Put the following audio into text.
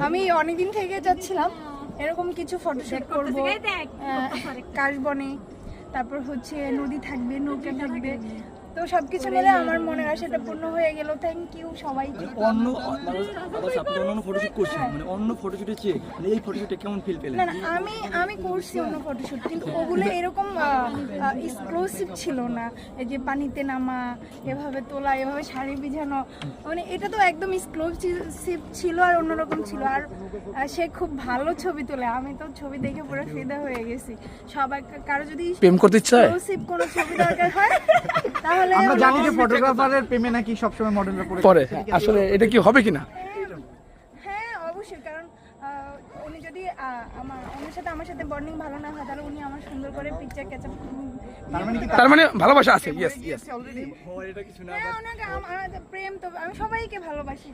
আমি অনেকদিন থেকে যাচ্ছিলাম এরকম কিছু ফটোশুট করব, কাশবনে, তারপর হচ্ছে নদী থাকবে, নৌকা থাকবে, তো সবকিছু মিলে আমার মনের আশাটা পূর্ণ হয়ে গেল। থ্যাংক ইউ সবাইকে। অন্য ফটোশুট করছেন, মানে অন্য ফটোশুটে চেয়ে এই ফটোশুটে কেমন ফিল পেলেন? না না, আমি করছি অন্য ফটোশুট, কিন্তু ওগুলো এরকম এক্সক্লুসিভ ছিল না। এই যে পানিতে নামা, এভাবে তোলা, এভাবে শাড়ি বিছানো, মানে এটা তো একদম এক্সক্লুসিভ ছিল আর অন্যরকম ছিল। আর সে খুব ভালো ছবি তোলে, আমি তো ছবি দেখে পুরো ফিদা হয়ে গেছি। সবাই কারো যদি প্রেম করতে ইচ্ছা হয়, এক্সক্লুসিভ কোনো ছবি দরকার হয় তাহলে আমরা জানি যে ফটোগ্রাফারের প্রেমে নাকি সবসময় মডেলরা পরে আসলে এটা কি হবে কিনা? হ্যাঁ অবশ্যই, কারণ উনি যদি আমার সাথে বন্ডিং ভালো না হয় তাহলে উনি আমার সুন্দর করে পিকচার ক্যাচআপ, তার মানে ভালোবাসা আছে। Yes yes. হ্যাঁ ওনাকে আমার প্রেম তো আমি সবাইকে ভালোবাসি।